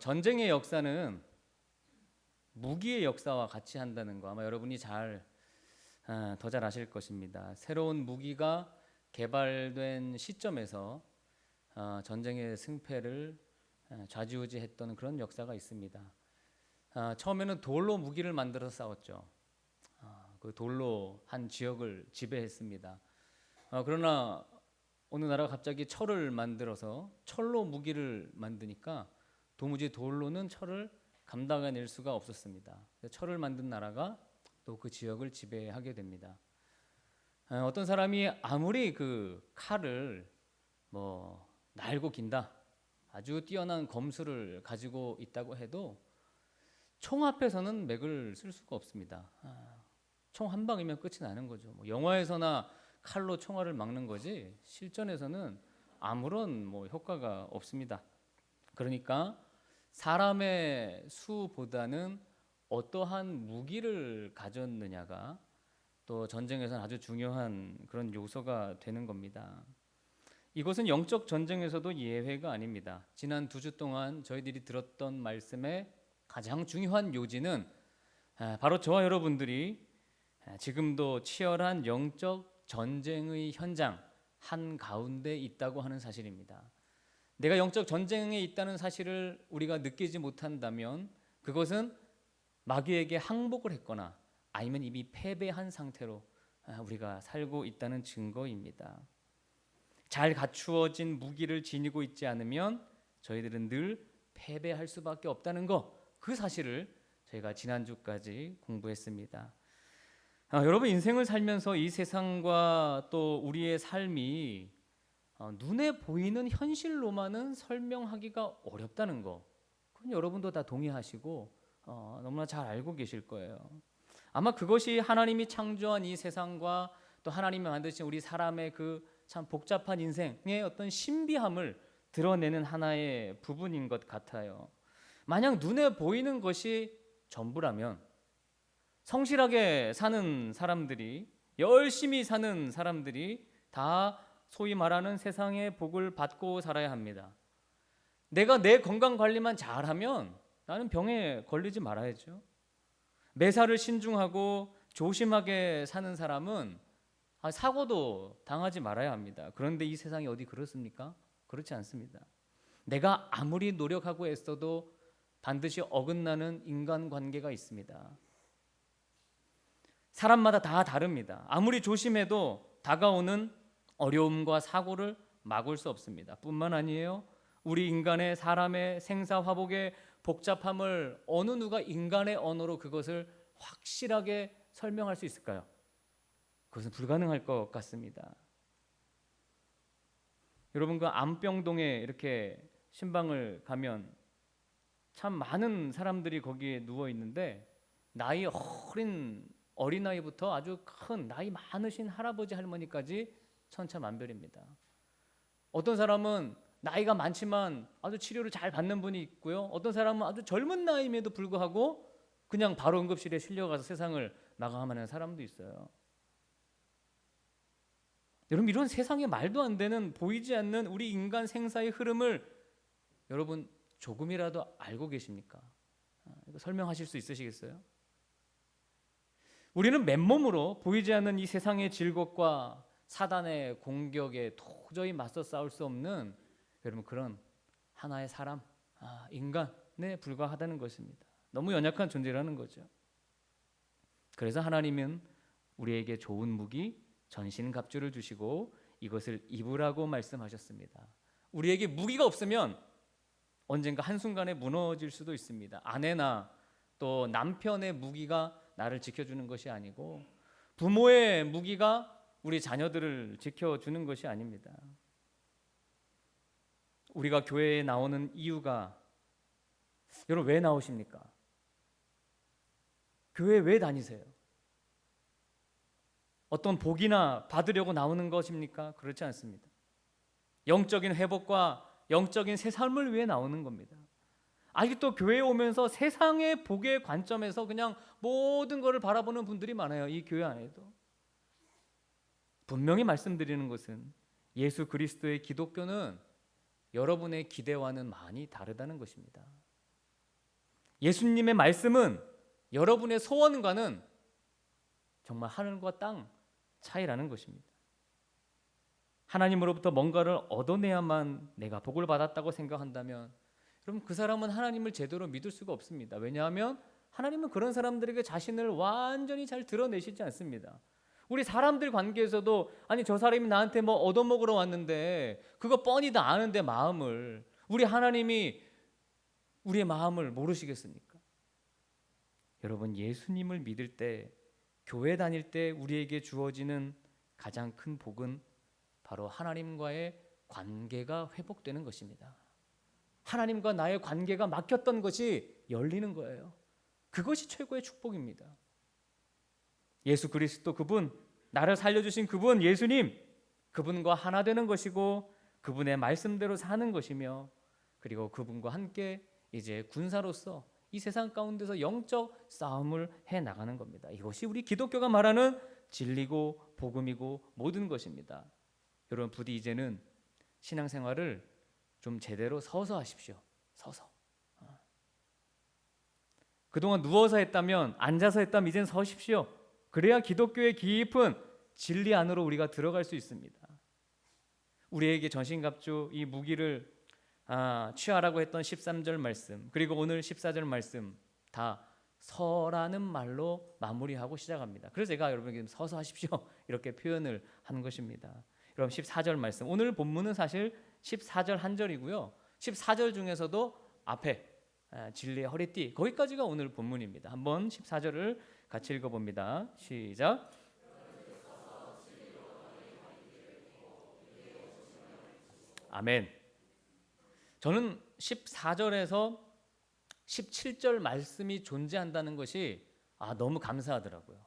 전쟁의 역사는 무기의 역사와 같이 한다는 거 아마 여러분이 더 잘 아실 것입니다. 새로운 무기가 개발된 시점에서 전쟁의 승패를 좌지우지했던 그런 역사가 있습니다. 처음에는 돌로 무기를 만들어서 싸웠죠. 그 돌로 한 지역을 지배했습니다. 그러나 어느 나라가 갑자기 철을 만들어서 철로 무기를 만드니까 도무지 돌로는 철을 감당해낼 수가 없었습니다. 철을 만든 나라가 또 그 지역을 지배하게 됩니다. 어떤 사람이 아무리 그 칼을 날고 긴다, 아주 뛰어난 검술을 가지고 있다고 해도 총 앞에서는 맥을 쓸 수가 없습니다. 총 한 방이면 끝이 나는 거죠. 영화에서나 칼로 총알을 막는 거지 실전에서는 아무런 효과가 없습니다. 그러니까 사람의 수보다는 어떠한 무기를 가졌느냐가 또 전쟁에서는 아주 중요한 그런 요소가 되는 겁니다. 이것은 영적 전쟁에서도 예외가 아닙니다. 지난 2주 동안 저희들이 들었던 말씀의 가장 중요한 요지는 바로 저와 여러분들이 지금도 치열한 영적 전쟁의 현장 한가운데 있다고 하는 사실입니다. 내가 영적 전쟁에 있다는 사실을 우리가 느끼지 못한다면 그것은 마귀에게 항복을 했거나 아니면 이미 패배한 상태로 우리가 살고 있다는 증거입니다. 잘 갖추어진 무기를 지니고 있지 않으면 저희들은 늘 패배할 수밖에 없다는 그 사실을 저희가 지난주까지 공부했습니다. 여러분, 인생을 살면서 이 세상과 또 우리의 삶이 눈에 보이는 현실로만은 설명하기가 어렵다는 거, 그건 여러분도 다 동의하시고 너무나 잘 알고 계실 거예요. 아마 그것이 하나님이 창조한 이 세상과 또 하나님이 만드신 우리 사람의 그 참 복잡한 인생의 어떤 신비함을 드러내는 하나의 부분인 것 같아요. 만약 눈에 보이는 것이 전부라면 성실하게 사는 사람들이, 열심히 사는 사람들이 다 소위 말하는 세상의 복을 받고 살아야 합니다. 내가 내 건강 관리만 잘하면 나는 병에 걸리지 말아야죠. 매사를 신중하고 조심하게 사는 사람은 사고도 당하지 말아야 합니다. 그런데 이 세상이 어디 그렇습니까? 그렇지 않습니다. 내가 아무리 노력하고 애써도 반드시 어긋나는 인간관계가 있습니다. 사람마다 다 다릅니다. 아무리 조심해도 다가오는 어려움과 사고를 막을 수 없습니다. 뿐만 아니에요, 우리 인간의 사람의 생사화복의 복잡함을 어느 누가 인간의 언어로 그것을 확실하게 설명할 수 있을까요? 그것은 불가능할 것 같습니다. 여러분, 그 암병동에 이렇게 신방을 가면 참 많은 사람들이 거기에 누워 있는데 나이 어린아이부터 아주 큰 나이 많으신 할아버지 할머니까지 천차만별입니다. 어떤 사람은 나이가 많지만 아주 치료를 잘 받는 분이 있고요, 어떤 사람은 아주 젊은 나이임에도 불구하고 그냥 바로 응급실에 실려가서 세상을 마감하는 사람도 있어요. 여러분, 이런 세상에 말도 안 되는, 보이지 않는 우리 인간 생사의 흐름을 여러분 조금이라도 알고 계십니까? 이거 설명하실 수 있으시겠어요? 우리는 맨몸으로 보이지 않는 이 세상의 질곡과 사단의 공격에 도저히 맞서 싸울 수 없는 여러분 그런 하나의 사람, 인간에 불과하다는 것입니다. 너무 연약한 존재라는 거죠. 그래서 하나님은 우리에게 좋은 무기, 전신갑주를 주시고 이것을 입으라고 말씀하셨습니다. 우리에게 무기가 없으면 언젠가 한순간에 무너질 수도 있습니다. 아내나 또 남편의 무기가 나를 지켜주는 것이 아니고 부모의 무기가 우리 자녀들을 지켜주는 것이 아닙니다. 우리가 교회에 나오는 이유가, 여러분 왜 나오십니까? 교회 왜 다니세요? 어떤 복이나 받으려고 나오는 것입니까? 그렇지 않습니다. 영적인 회복과 영적인 새 삶을 위해 나오는 겁니다. 아직도 교회에 오면서 세상의 복의 관점에서 그냥 모든 것을 바라보는 분들이 많아요. 이 교회 안에도. 분명히 말씀드리는 것은 예수 그리스도의 기독교는 여러분의 기대와는 많이 다르다는 것입니다. 예수님의 말씀은 여러분의 소원과는 정말 하늘과 땅 차이라는 것입니다. 하나님으로부터 뭔가를 얻어내야만 내가 복을 받았다고 생각한다면 그럼 그 사람은 하나님을 제대로 믿을 수가 없습니다. 왜냐하면 하나님은 그런 사람들에게 자신을 완전히 잘 드러내시지 않습니다. 우리 사람들 관계에서도 아니 저 사람이 나한테 뭐 얻어먹으러 왔는데 그거 뻔히 다 아는데 마음을 우리 하나님이 우리의 마음을 모르시겠습니까? 여러분 예수님을 믿을 때 교회 다닐 때 우리에게 주어지는 가장 큰 복은 바로 하나님과의 관계가 회복되는 것입니다. 하나님과 나의 관계가 막혔던 것이 열리는 거예요. 그것이 최고의 축복입니다. 예수 그리스도 그분, 나를 살려주신 그분 예수님, 그분과 하나 되는 것이고 그분의 말씀대로 사는 것이며 그리고 그분과 함께 이제 군사로서 이 세상 가운데서 영적 싸움을 해나가는 겁니다. 이것이 우리 기독교가 말하는 진리고 복음이고 모든 것입니다. 여러분 부디 이제는 신앙생활을 좀 제대로 서서 하십시오. 서서. 그동안 누워서 했다면 앉아서 했다면 이젠 서십시오. 그래야 기독교의 깊은 진리 안으로 우리가 들어갈 수 있습니다. 우리에게 전신갑주 이 무기를 취하라고 했던 13절 말씀 그리고 오늘 14절 말씀 다 서라는 말로 마무리하고 시작합니다. 그래서 제가 여러분에게 서서 하십시오 이렇게 표현을 한 것입니다. 그럼 14절 말씀 오늘 본문은 사실 14절 한 절이고요. 14절 중에서도 앞에 진리의 허리띠 거기까지가 오늘 본문입니다. 한번 14절을 같이 읽어봅니다. 시작. 아멘. 저는 14절에서 17절 말씀이 존재한다는 것이 너무 감사하더라고요.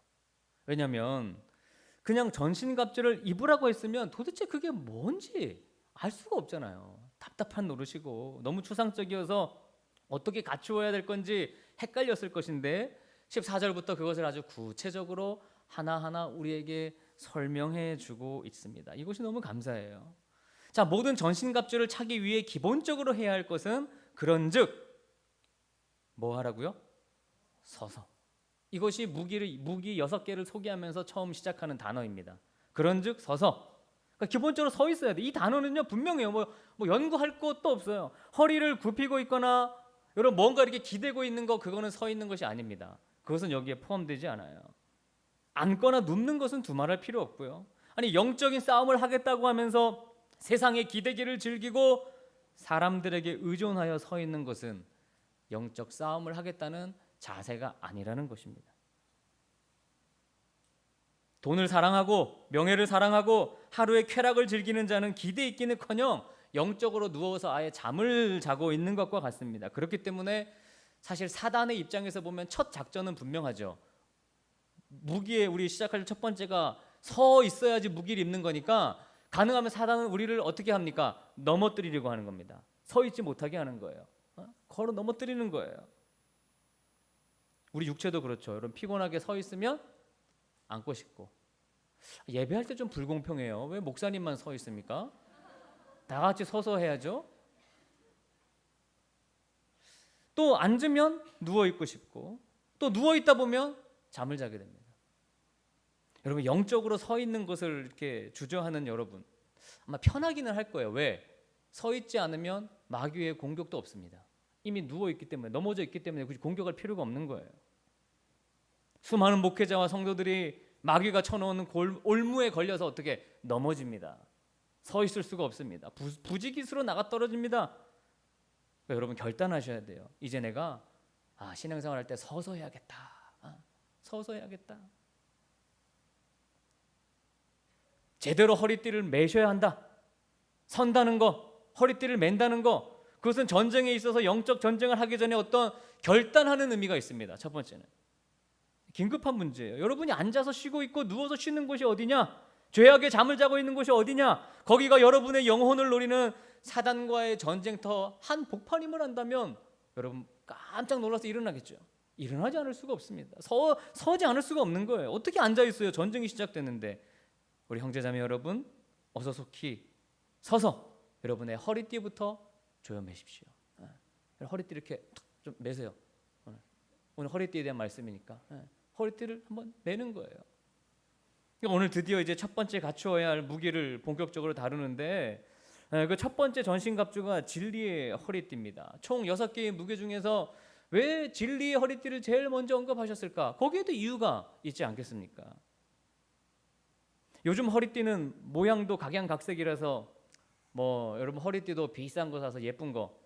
왜냐하면 그냥 전신갑주를 입으라고 했으면 도대체 그게 뭔지 알 수가 없잖아요. 답답한 노릇이고 너무 추상적이어서 어떻게 갖추어야 될 건지 헷갈렸을 것인데 14절부터 그것을 아주 구체적으로 하나하나 우리에게 설명해 주고 있습니다. 이것이 너무 감사해요. 자, 모든 전신갑주를 차기 위해 기본적으로 해야 할 것은 그런즉 뭐 하라고요? 서서. 이것이 무기 6개를 소개하면서 처음 시작하는 단어입니다. 그런즉 서서. 그러니까 기본적으로 서 있어야 돼. 이 단어는요 분명해요. 뭐 연구할 것도 없어요. 허리를 굽히고 있거나 여러분 뭔가 이렇게 기대고 있는 거 그거는 서 있는 것이 아닙니다. 그것은 여기에 포함되지 않아요. 앉거나 눕는 것은 두말할 필요 없고요. 아니 영적인 싸움을 하겠다고 하면서 세상의 기대기를 즐기고 사람들에게 의존하여 서 있는 것은 영적 싸움을 하겠다는 자세가 아니라는 것입니다. 돈을 사랑하고 명예를 사랑하고 하루의 쾌락을 즐기는 자는 기대 있기는커녕 영적으로 누워서 아예 잠을 자고 있는 것과 같습니다. 그렇기 때문에 사실 사단의 입장에서 보면 첫 작전은 분명하죠. 무기에 우리 시작할 첫 번째가 서 있어야지 무기를 입는 거니까 가능하면 사단은 우리를 어떻게 합니까? 넘어뜨리려고 하는 겁니다. 서 있지 못하게 하는 거예요. 걸어 넘어뜨리는 거예요. 우리 육체도 그렇죠. 여러분 피곤하게 서 있으면 앉고 싶고 예배할 때 좀 불공평해요. 왜 목사님만 서 있습니까? 다 같이 서서 해야죠. 또 앉으면 누워 있고 싶고 또 누워 있다 보면 잠을 자게 됩니다. 여러분 영적으로 서 있는 것을 이렇게 주저하는 여러분 아마 편하기는 할 거예요. 왜? 서 있지 않으면 마귀의 공격도 없습니다. 이미 누워 있기 때문에 넘어져 있기 때문에 굳이 공격할 필요가 없는 거예요. 수많은 목회자와 성도들이 마귀가 쳐놓는 올무에 걸려서 어떻게 넘어집니다. 서 있을 수가 없습니다. 부지기수로 나가 떨어집니다. 그러니까 여러분 결단하셔야 돼요. 이제 내가 신앙생활 할 때 서서 해야겠다. 서서 해야겠다. 제대로 허리띠를 매셔야 한다. 선다는 거, 허리띠를 맨다는 거, 그것은 전쟁에 있어서 영적 전쟁을 하기 전에 어떤 결단하는 의미가 있습니다. 첫 번째는 긴급한 문제예요. 여러분이 앉아서 쉬고 있고 누워서 쉬는 곳이 어디냐? 죄악에 잠을 자고 있는 곳이 어디냐? 거기가 여러분의 영혼을 노리는 사단과의 전쟁터 한복판임을 한다면 여러분 깜짝 놀라서 일어나겠죠. 일어나지 않을 수가 없습니다. 서지 않을 수가 없는 거예요. 어떻게 앉아 있어요? 전쟁이 시작됐는데. 우리 형제자매 여러분 어서 속히 서서 여러분의 허리띠부터 조여매십시오. 허리띠 이렇게 좀 매세요. 오늘 허리띠에 대한 말씀이니까 허리띠를 한번 매는 거예요. 그러니까 오늘 드디어 이제 첫 번째 갖추어야 할 무기를 본격적으로 다루는데 그 첫 번째 전신갑주가 진리의 허리띠입니다. 총 6개의 무기 중에서 왜 진리의 허리띠를 제일 먼저 언급하셨을까? 거기에도 이유가 있지 않겠습니까? 요즘 허리띠는 모양도 각양각색이라서 뭐 여러분 허리띠도 비싼 거 사서 예쁜 거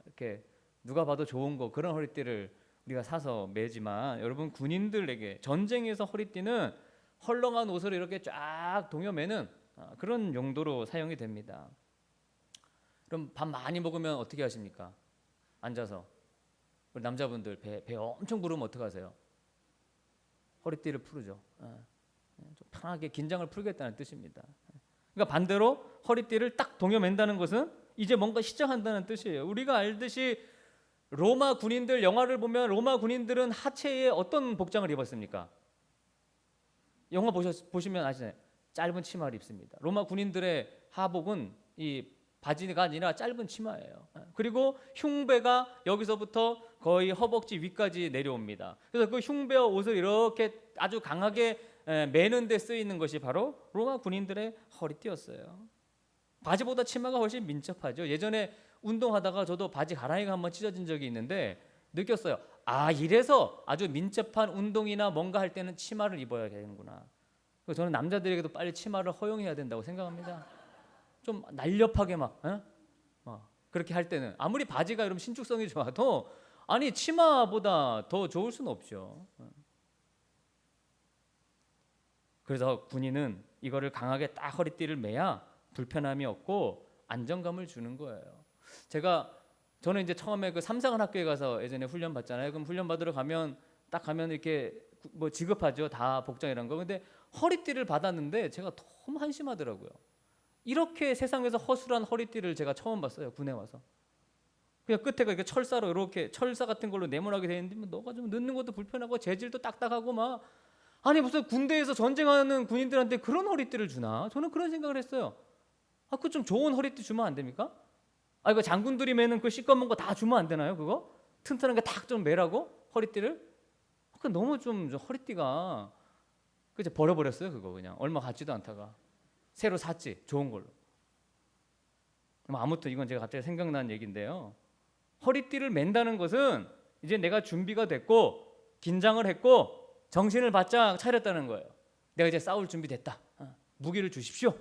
이렇게 누가 봐도 좋은 거 그런 허리띠를 우리가 사서 매지만 여러분 군인들에게 전쟁에서 허리띠는 헐렁한 옷을 이렇게 쫙 동여매는 그런 용도로 사용이 됩니다. 그럼 밥 많이 먹으면 어떻게 하십니까? 앉아서 우리 남자분들 배 엄청 부르면 어떻게 하세요? 허리띠를 풀죠. 좀 편하게 긴장을 풀겠다는 뜻입니다. 그러니까 반대로 허리띠를 딱 동여맨다는 것은 이제 뭔가 시작한다는 뜻이에요. 우리가 알듯이 로마 군인들 영화를 보면 로마 군인들은 하체에 어떤 복장을 입었습니까? 영화 보시면 아시잖아요. 짧은 치마를 입습니다. 로마 군인들의 하복은 이 바지가 아니라 짧은 치마예요. 그리고 흉배가 여기서부터 거의 허벅지 위까지 내려옵니다. 그래서 그 흉배와 옷을 이렇게 아주 강하게 매는 데 쓰이는 것이 바로 로마 군인들의 허리띠였어요. 바지보다 치마가 훨씬 민첩하죠. 예전에 운동하다가 저도 바지 가랑이가 한번 찢어진 적이 있는데 느꼈어요. 이래서 아주 민첩한 운동이나 뭔가 할 때는 치마를 입어야 되는구나. 저는 남자들에게도 빨리 치마를 허용해야 된다고 생각합니다. 좀 날렵하게 막 그렇게 할 때는 아무리 바지가 여러분 신축성이 좋아도 아니 치마보다 더 좋을 수는 없죠. 그래서 군인은 이거를 강하게 딱 허리띠를 매야 불편함이 없고 안정감을 주는 거예요. 저는 이제 처음에 그 삼상을 학교에 가서 예전에 훈련 받잖아요. 그럼 훈련 받으러 가면 딱 가면 이렇게 뭐 지급하죠. 다 복장 이런 거. 근데 허리띠를 받았는데 제가 너무 한심하더라고요. 이렇게 세상에서 허술한 허리띠를 제가 처음 봤어요. 군에 와서. 그냥 끝에가 이렇게 철사로 이렇게 철사 같은 걸로 네모나게 되어 있는데 너가 좀 넣는 것도 불편하고 재질도 딱딱하고 막 아니 무슨 군대에서 전쟁하는 군인들한테 그런 허리띠를 주나? 저는 그런 생각을 했어요. 그 좀 좋은 허리띠 주면 안 됩니까? 이거 장군들이 매는 그 시꺼먼 거 다 주면 안 되나요? 그거 튼튼한 게 딱 좀 매라고 허리띠를? 그 너무 좀 허리띠가 그저 버려버렸어요. 그거 그냥 얼마 같지도 않다가 새로 샀지 좋은 걸로. 아무튼 이건 제가 갑자기 생각난 얘기인데요. 허리띠를 맨다는 것은 이제 내가 준비가 됐고 긴장을 했고 정신을 바짝 차렸다는 거예요. 내가 이제 싸울 준비 됐다. 무기를 주십시오.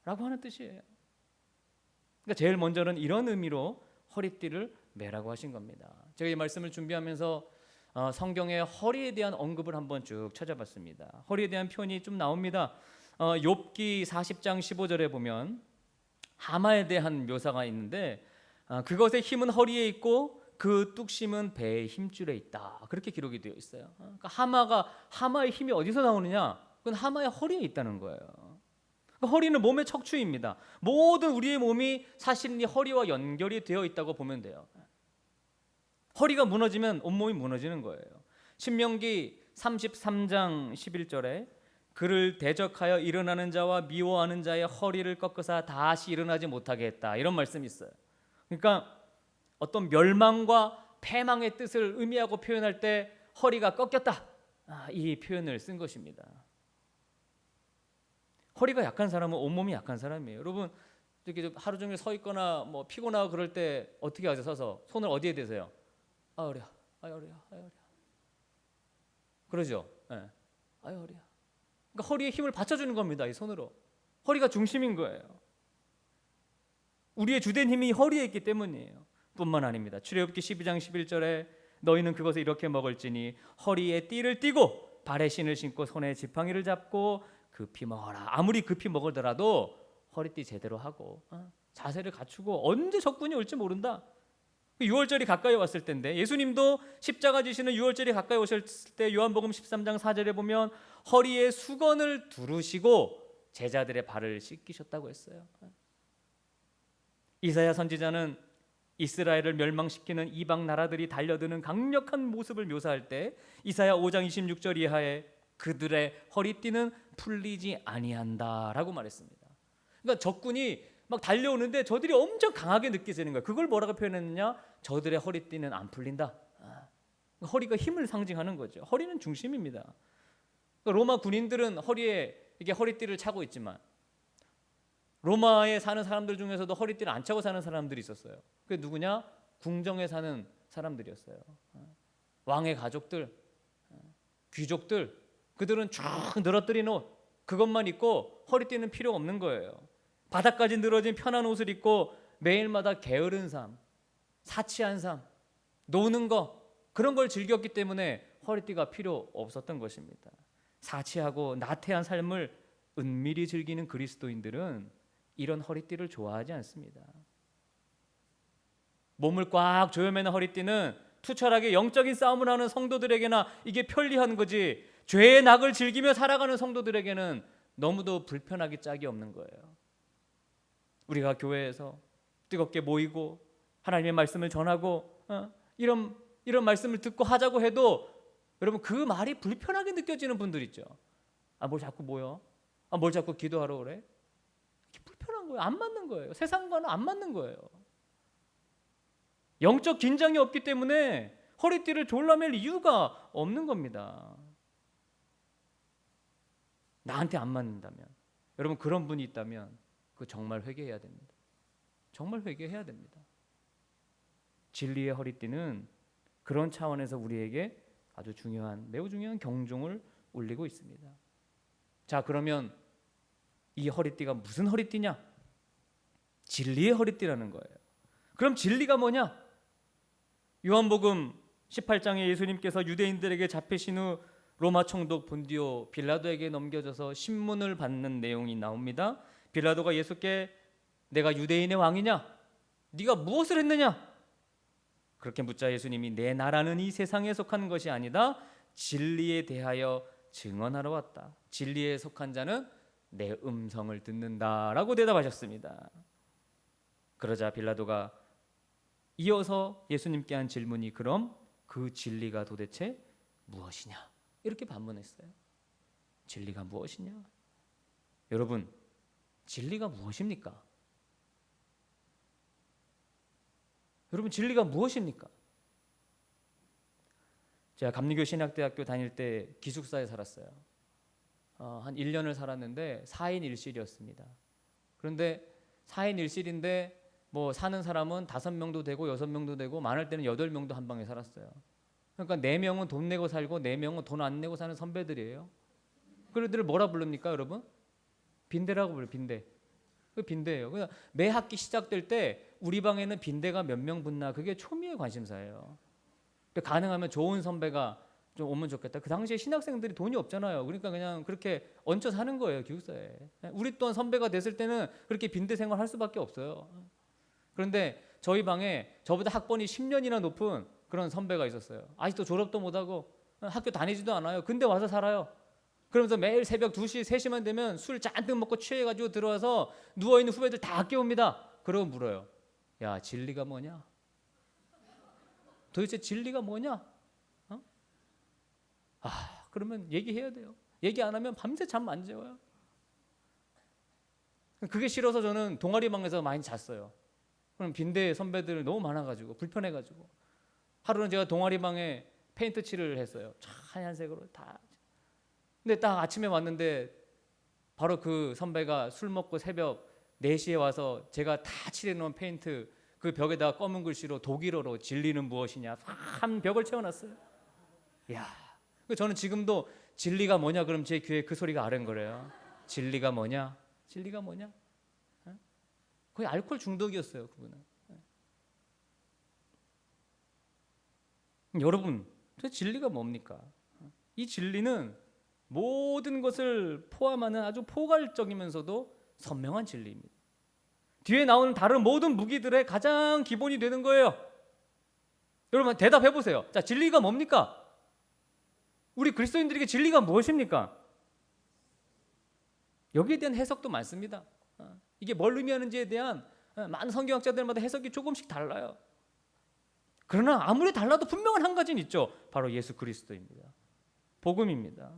라고 하는 뜻이에요. 그러니까 제일 먼저는 이런 의미로 허리띠를 매라고 하신 겁니다. 제가 이 말씀을 준비하면서 성경의 허리에 대한 언급을 한번 쭉 찾아봤습니다. 허리에 대한 표현이 좀 나옵니다. 욥기 40장 15절에 보면 하마에 대한 묘사가 있는데 그것의 힘은 허리에 있고 그 뚝심은 배의 힘줄에 있다. 그렇게 기록이 되어 있어요. 그러니까 하마의 힘이 어디서 나오느냐? 그건 하마의 허리에 있다는 거예요. 그러니까 허리는 몸의 척추입니다. 모든 우리의 몸이 사실 이 허리와 연결이 되어 있다고 보면 돼요. 허리가 무너지면 온몸이 무너지는 거예요. 신명기 33장 11절에 그를 대적하여 일어나는 자와 미워하는 자의 허리를 꺾으사 다시 일어나지 못하게 했다. 이런 말씀이 있어요. 그러니까 어떤 멸망과 패망의 뜻을 의미하고 표현할 때 허리가 꺾였다. 이 표현을 쓴 것입니다. 허리가 약한 사람은 온몸이 약한 사람이에요. 여러분 이렇게 하루 종일 서 있거나 뭐 피곤하고 그럴 때 어떻게 하세요? 서서 손을 어디에 대세요? 허리야, 허리야, 허리야. 그러죠? 네. 허리야. 그러니까 허리에 힘을 받쳐주는 겁니다. 이 손으로. 허리가 중심인 거예요. 우리의 주된 힘이 허리에 있기 때문이에요. 뿐만 아닙니다. 출애굽기 12장 11절에 너희는 그것을 이렇게 먹을지니 허리에 띠를 띠고 발에 신을 신고 손에 지팡이를 잡고 급히 먹어라. 아무리 급히 먹으더라도 허리띠 제대로 하고 자세를 갖추고 언제 적군이 올지 모른다. 유월절이 가까이 왔을 때인데 예수님도 십자가 지시는 유월절이 가까이 오셨을 때 요한복음 13장 4절에 보면 허리에 수건을 두르시고 제자들의 발을 씻기셨다고 했어요. 이사야 선지자는 이스라엘을 멸망시키는 이방 나라들이 달려드는 강력한 모습을 묘사할 때 이사야 5장 26절 이하에 그들의 허리띠는 풀리지 아니한다라고 말했습니다. 그러니까 적군이 막 달려오는데 저들이 엄청 강하게 느껴지는 거예요. 그걸 뭐라고 표현했느냐? 저들의 허리띠는 안 풀린다. 허리가 힘을 상징하는 거죠. 허리는 중심입니다. 로마 군인들은 허리에 이게 허리띠를 차고 있지만 로마에 사는 사람들 중에서도 허리띠를 안 차고 사는 사람들이 있었어요. 그게 누구냐? 궁정에 사는 사람들이었어요. 왕의 가족들, 귀족들, 그들은 쭉 늘어뜨린 옷 그것만 입고 허리띠는 필요 없는 거예요. 바닥까지 늘어진 편한 옷을 입고 매일마다 게으른 삶, 사치한 삶, 노는 거 그런 걸 즐겼기 때문에 허리띠가 필요 없었던 것입니다. 사치하고 나태한 삶을 은밀히 즐기는 그리스도인들은 이런 허리띠를 좋아하지 않습니다. 몸을 꽉 조여매는 허리띠는 투철하게 영적인 싸움을 하는 성도들에게나 이게 편리한 거지, 죄의 낙을 즐기며 살아가는 성도들에게는 너무도 불편하기 짝이 없는 거예요. 우리가 교회에서 뜨겁게 모이고 하나님의 말씀을 전하고 이런 말씀을 듣고 하자고 해도 여러분 그 말이 불편하게 느껴지는 분들 있죠. 뭘 자꾸 모여? 뭘 자꾸 기도하러 그래? 이게 불편한 거예요. 안 맞는 거예요. 세상과는 안 맞는 거예요. 영적 긴장이 없기 때문에 허리띠를 졸라맬 이유가 없는 겁니다. 나한테 안 맞는다면, 여러분 그런 분이 있다면 그 정말 회개해야 됩니다. 정말 회개해야 됩니다. 진리의 허리띠는 그런 차원에서 우리에게 아주 중요한, 매우 중요한 경종을 울리고 있습니다. 자, 그러면 이 허리띠가 무슨 허리띠냐? 진리의 허리띠라는 거예요. 그럼 진리가 뭐냐? 요한복음 18장에 예수님께서 유대인들에게 잡히신 후 로마 총독 본디오 빌라도에게 넘겨져서 신문을 받는 내용이 나옵니다. 빌라도가 예수께 내가 유대인의 왕이냐? 네가 무엇을 했느냐? 그렇게 묻자 예수님이 내 나라는 이 세상에 속한 것이 아니다. 진리에 대하여 증언하러 왔다. 진리에 속한 자는 내 음성을 듣는다라고 대답하셨습니다. 그러자 빌라도가 이어서 예수님께 한 질문이 그럼 그 진리가 도대체 무엇이냐? 이렇게 반문했어요. 진리가 무엇이냐? 여러분, 진리가 무엇입니까? 여러분, 진리가 무엇입니까? 제가 감리교 신학대학교 다닐 때 기숙사에 살았어요. 한 1년을 살았는데 4인 1실이었습니다. 그런데 4인 1실인데 뭐 사는 사람은 5명도 되고 6명도 되고 많을 때는 8명도 한 방에 살았어요. 그러니까 4명은 돈 내고 살고 4명은 돈 안 내고 사는 선배들이에요. 그들을 뭐라 부릅니까, 여러분? 빈대라고 불러요. 빈대. 그 빈대예요. 그러니까 매 학기 시작될 때 우리 방에는 빈대가 몇 명 붙나 그게 초미의 관심사예요. 가능하면 좋은 선배가 좀 오면 좋겠다. 그 당시에 신학생들이 돈이 없잖아요. 그러니까 그냥 그렇게 얹혀 사는 거예요, 기숙사에. 우리 또한 선배가 됐을 때는 그렇게 빈대 생활 할 수밖에 없어요. 그런데 저희 방에 저보다 학번이 10년이나 높은 그런 선배가 있었어요. 아직도 졸업도 못하고 학교 다니지도 않아요. 근데 와서 살아요. 그러면서 매일 새벽 2시, 3시만 되면 술 잔뜩 먹고 취해가지고 들어와서 누워있는 후배들 다 깨웁니다. 그러고 물어요. 야, 진리가 뭐냐? 도대체 진리가 뭐냐? 그러면 얘기해야 돼요. 얘기 안 하면 밤새 잠 안 재워요. 그게 싫어서 저는 동아리방에서 많이 잤어요. 그럼 빈대 선배들 너무 많아가지고 불편해가지고 하루는 제가 동아리방에 페인트 칠을 했어요. 하얀색으로 다. 근데 딱 아침에 왔는데 바로 그 선배가 술 먹고 새벽 4시에 와서 제가 다 칠해놓은 페인트 그 벽에다가 검은 글씨로 독일어로 진리는 무엇이냐 한 벽을 채워놨어요. 야, 저는 지금도 진리가 뭐냐 그럼 제 귀에 그 소리가 아른거려요. 진리가 뭐냐? 진리가 뭐냐? 거의 알코올 중독이었어요, 그분은. 여러분, 저 진리가 뭡니까? 이 진리는 모든 것을 포함하는 아주 포괄적이면서도 선명한 진리입니다. 뒤에 나오는 다른 모든 무기들의 가장 기본이 되는 거예요. 여러분 대답해 보세요. 자, 진리가 뭡니까? 우리 그리스도인들에게 진리가 무엇입니까? 여기에 대한 해석도 많습니다. 이게 뭘 의미하는지에 대한 많은 성경학자들마다 해석이 조금씩 달라요. 그러나 아무리 달라도 분명한 한 가지는 있죠. 바로 예수 그리스도입니다. 복음입니다.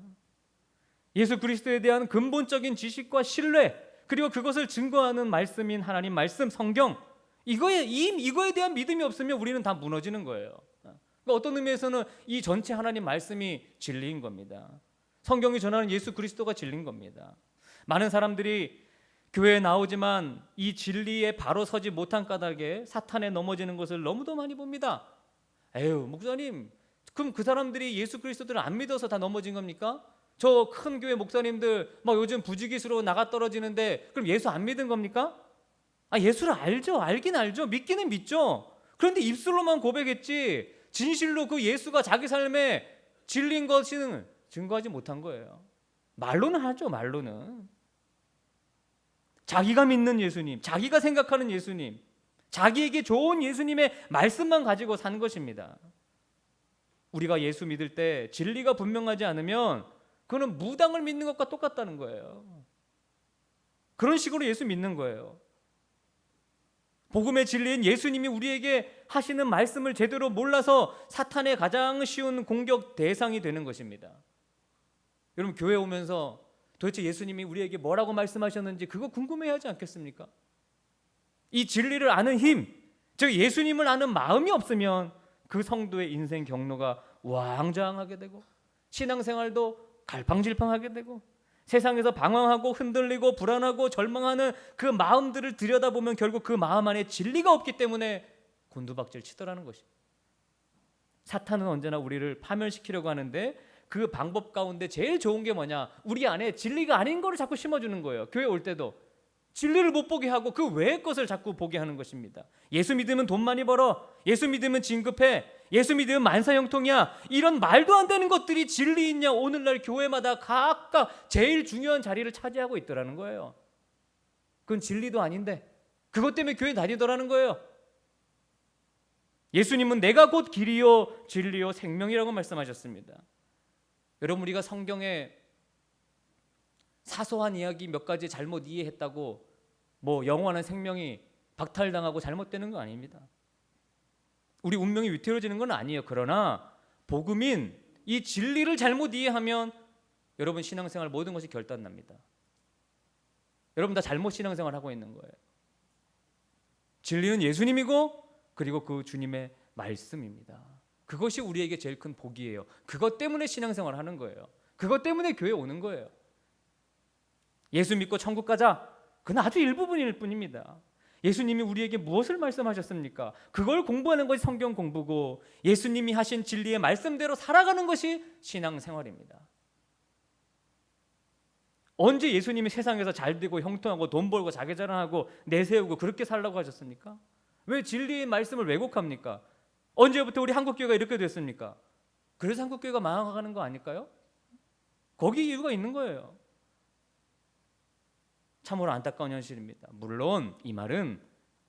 예수 그리스도에 대한 근본적인 지식과 신뢰, 그리고 그것을 증거하는 말씀인 하나님 말씀, 성경, 이거에 대한 믿음이 없으면 우리는 다 무너지는 거예요. 그러니까 어떤 의미에서는 이 전체 하나님 말씀이 진리인 겁니다. 성경이 전하는 예수 그리스도가 진리인 겁니다. 많은 사람들이 교회에 나오지만 이 진리에 바로 서지 못한 까닭에 사탄에 넘어지는 것을 너무도 많이 봅니다. 에휴, 목사님, 그럼 그 사람들이 예수 그리스도를 안 믿어서 다 넘어진 겁니까? 저 큰 교회 목사님들 막 요즘 부지기수로 나가 떨어지는데 그럼 예수 안 믿은 겁니까? 예수를 알죠. 알긴 알죠. 믿기는 믿죠. 그런데 입술로만 고백했지 진실로 그 예수가 자기 삶에 진리인 것은 증거하지 못한 거예요. 말로는 하죠. 말로는. 자기가 믿는 예수님, 자기가 생각하는 예수님, 자기에게 좋은 예수님의 말씀만 가지고 산 것입니다. 우리가 예수 믿을 때 진리가 분명하지 않으면 그거는 무당을 믿는 것과 똑같다는 거예요. 그런 식으로 예수 믿는 거예요. 복음의 진리인 예수님이 우리에게 하시는 말씀을 제대로 몰라서 사탄의 가장 쉬운 공격 대상이 되는 것입니다. 여러분, 교회 오면서 도대체 예수님이 우리에게 뭐라고 말씀하셨는지 그거 궁금해하지 않겠습니까? 이 진리를 아는 힘, 즉 예수님을 아는 마음이 없으면 그 성도의 인생 경로가 우왕좌왕하게 되고 신앙생활도 갈팡질팡하게 되고 세상에서 방황하고 흔들리고 불안하고 절망하는 그 마음들을 들여다보면 결국 그 마음 안에 진리가 없기 때문에 곤두박질 치더라는 것입니다. 사탄은 언제나 우리를 파멸시키려고 하는데 그 방법 가운데 제일 좋은 게 뭐냐? 우리 안에 진리가 아닌 거를 자꾸 심어주는 거예요. 교회 올 때도 진리를 못 보게 하고 그 외의 것을 자꾸 보게 하는 것입니다. 예수 믿으면 돈 많이 벌어, 예수 믿으면 진급해, 예수 믿으면 만사형통이야, 이런 말도 안 되는 것들이 진리 있냐? 오늘날 교회마다 각각 제일 중요한 자리를 차지하고 있더라는 거예요. 그건 진리도 아닌데 그것 때문에 교회 다니더라는 거예요. 예수님은 내가 곧 길이요 진리요 생명이라고 말씀하셨습니다. 여러분, 우리가 성경에 사소한 이야기 몇 가지 잘못 이해했다고 뭐 영원한 생명이 박탈당하고 잘못되는 거 아닙니다. 우리 운명이 위태로워지는 건 아니에요. 그러나 복음인 이 진리를 잘못 이해하면 여러분 신앙생활 모든 것이 결단납니다. 여러분 다 잘못 신앙생활 하고 있는 거예요. 진리는 예수님이고 그리고 그 주님의 말씀입니다. 그것이 우리에게 제일 큰 복이에요. 그것 때문에 신앙생활 하는 거예요. 그것 때문에 교회 오는 거예요. 예수 믿고 천국 가자, 그건 아주 일부분일 뿐입니다. 예수님이 우리에게 무엇을 말씀하셨습니까? 그걸 공부하는 것이 성경 공부고 예수님이 하신 진리의 말씀대로 살아가는 것이 신앙생활입니다. 언제 예수님이 세상에서 잘되고 형통하고 돈 벌고 자기 자랑하고 내세우고 그렇게 살라고 하셨습니까? 왜 진리의 말씀을 왜곡합니까? 언제부터 우리 한국교회가 이렇게 됐습니까? 그래서 한국교회가 망해가는 거 아닐까요? 거기 이유가 있는 거예요. 참으로 안타까운 현실입니다. 물론 이 말은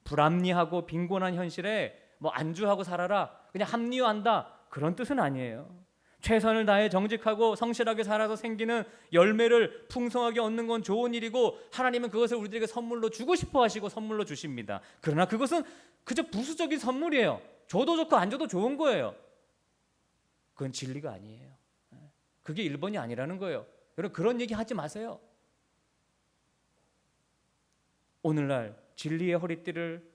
불합리하고 빈곤한 현실에 뭐 안주하고 살아라, 그냥 합리화한다, 그런 뜻은 아니에요. 최선을 다해 정직하고 성실하게 살아서 생기는 열매를 풍성하게 얻는 건 좋은 일이고 하나님은 그것을 우리들에게 선물로 주고 싶어 하시고 선물로 주십니다. 그러나 그것은 그저 부수적인 선물이에요. 줘도 좋고 안 줘도 좋은 거예요. 그건 진리가 아니에요. 그게 1번이 아니라는 거예요. 여러분, 그런 얘기 하지 마세요. 오늘날 진리의 허리띠를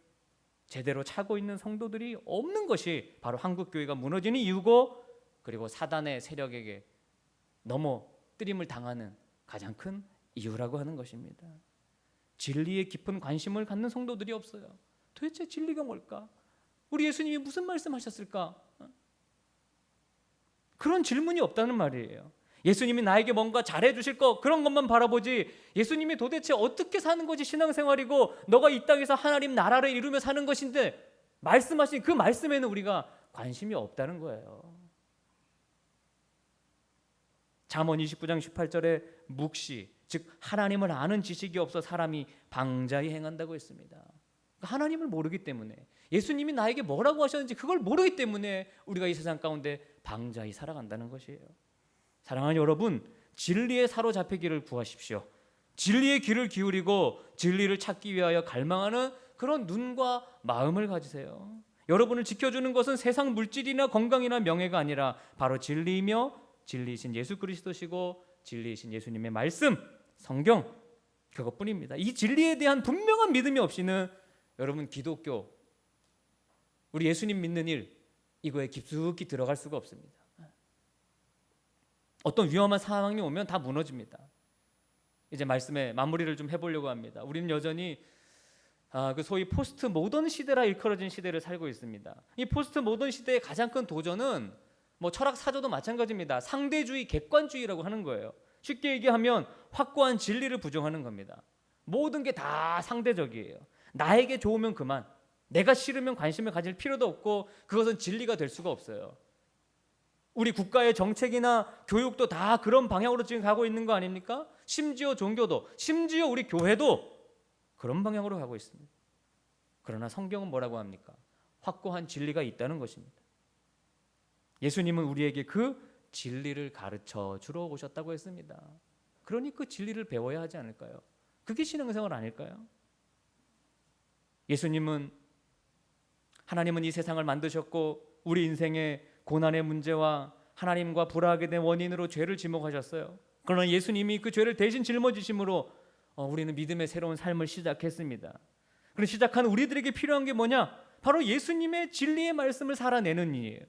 제대로 차고 있는 성도들이 없는 것이 바로 한국교회가 무너지는 이유고, 그리고 사단의 세력에게 넘어뜨림을 당하는 가장 큰 이유라고 하는 것입니다. 진리에 깊은 관심을 갖는 성도들이 없어요. 도대체 진리가 뭘까? 우리 예수님이 무슨 말씀하셨을까? 그런 질문이 없다는 말이에요. 예수님이 나에게 뭔가 잘해 주실 거, 그런 것만 바라보지 예수님이 도대체 어떻게 사는 것이 신앙생활이고 너가 이 땅에서 하나님 나라를 이루며 사는 것인데 말씀하신 그 말씀에는 우리가 관심이 없다는 거예요. 잠언 29장 18절에 묵시, 즉 하나님을 아는 지식이 없어 사람이 방자히 행한다고 했습니다. 하나님을 모르기 때문에, 예수님이 나에게 뭐라고 하셨는지 그걸 모르기 때문에 우리가 이 세상 가운데 방자히 살아간다는 것이에요. 사랑하는 여러분, 진리에 사로잡히기를 구하십시오. 진리의 귀를 기울이고 진리를 찾기 위하여 갈망하는 그런 눈과 마음을 가지세요. 여러분을 지켜주는 것은 세상 물질이나 건강이나 명예가 아니라 바로 진리이며 진리이신 예수 그리스도시고 진리이신 예수님의 말씀, 성경, 그것뿐입니다. 이 진리에 대한 분명한 믿음이 없이는 여러분 기독교, 우리 예수님 믿는 일, 이거에 깊숙이 들어갈 수가 없습니다. 어떤 위험한 상황이 오면 다 무너집니다. 이제 말씀의 마무리를 좀 해보려고 합니다. 우리는 여전히 그 소위 포스트 모던 시대라 일컬어진 시대를 살고 있습니다. 이 포스트 모던 시대의 가장 큰 도전은 뭐 철학 사조도 마찬가지입니다. 상대주의, 객관주의라고 하는 거예요. 쉽게 얘기하면 확고한 진리를 부정하는 겁니다. 모든 게 다 상대적이에요. 나에게 좋으면 그만, 내가 싫으면 관심을 가질 필요도 없고 그것은 진리가 될 수가 없어요. 우리 국가의 정책이나 교육도 다 그런 방향으로 지금 가고 있는 거 아닙니까? 심지어 종교도, 심지어 우리 교회도 그런 방향으로 가고 있습니다. 그러나 성경은 뭐라고 합니까? 확고한 진리가 있다는 것입니다. 예수님은 우리에게 그 진리를 가르쳐 주러 오셨다고 했습니다. 그러니 그 진리를 배워야 하지 않을까요? 그게 신앙생활 아닐까요? 예수님은, 하나님은 이 세상을 만드셨고 우리 인생의 고난의 문제와 하나님과 불화하게 된 원인으로 죄를 지목하셨어요. 그러나 예수님이 그 죄를 대신 짊어지심으로 우리는 믿음의 새로운 삶을 시작했습니다. 그리고 시작한 우리들에게 필요한 게 뭐냐? 바로 예수님의 진리의 말씀을 살아내는 일이에요.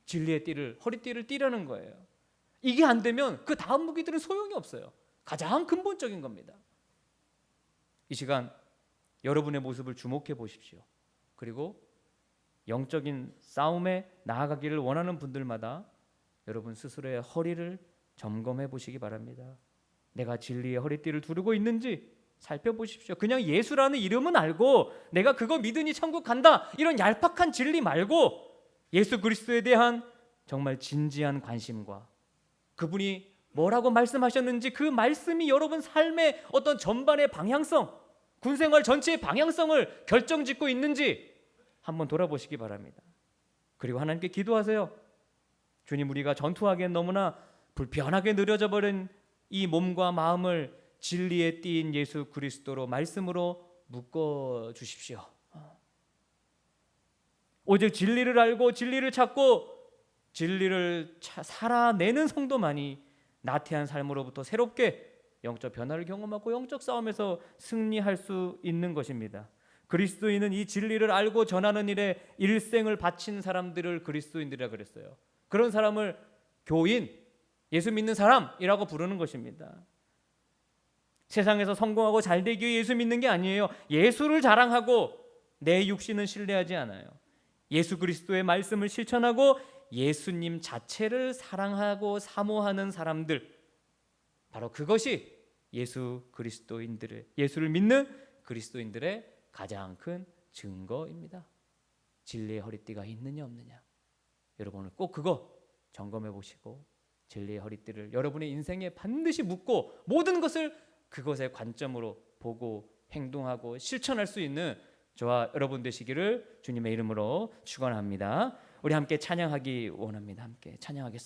진리의 띠를, 허리띠를 띠라는 거예요. 이게 안 되면 그 다음 무기들은 소용이 없어요. 가장 근본적인 겁니다. 이 시간 여러분의 모습을 주목해 보십시오. 그리고 영적인 싸움에 나아가기를 원하는 분들마다 여러분 스스로의 허리를 점검해 보시기 바랍니다. 내가 진리의 허리띠를 두르고 있는지 살펴보십시오. 그냥 예수라는 이름은 알고 내가 그거 믿으니 천국 간다, 이런 얄팍한 진리 말고 예수 그리스도에 대한 정말 진지한 관심과 그분이 뭐라고 말씀하셨는지 그 말씀이 여러분 삶의 어떤 전반의 방향성, 군생활 전체의 방향성을 결정짓고 있는지 한번 돌아보시기 바랍니다. 그리고 하나님께 기도하세요. 주님, 우리가 전투하기엔 너무나 불편하게 느려져 버린 이 몸과 마음을 진리에 띠인 예수 그리스도로, 말씀으로 묶어 주십시오. 오직 진리를 알고 진리를 찾고 진리를 살아내는 성도만이 나태한 삶으로부터 새롭게 영적 변화를 경험하고 영적 싸움에서 승리할 수 있는 것입니다. 그리스도인은 이 진리를 알고 전하는 일에 일생을 바친 사람들을 그리스도인들이라 그랬어요. 그런 사람을 교인, 예수 믿는 사람이라고 부르는 것입니다. 세상에서 성공하고 잘되기 위해 예수 믿는 게 아니에요. 예수를 자랑하고 내 육신은 신뢰하지 않아요. 예수 그리스도의 말씀을 실천하고 예수님 자체를 사랑하고 사모하는 사람들, 바로 그것이 예수를 믿는 그리스도인들의 가장 큰 증거입니다. 진리의 허리띠가 있느냐 없느냐, 여러분은 꼭 그거 점검해 보시고 진리의 허리띠를 여러분의 인생에 반드시 묶고 모든 것을 그것의 관점으로 보고 행동하고 실천할 수 있는 저와 여러분 되시기를 주님의 이름으로 축원합니다. 우리 함께 찬양하기 원합니다. 함께 찬양하겠습니다.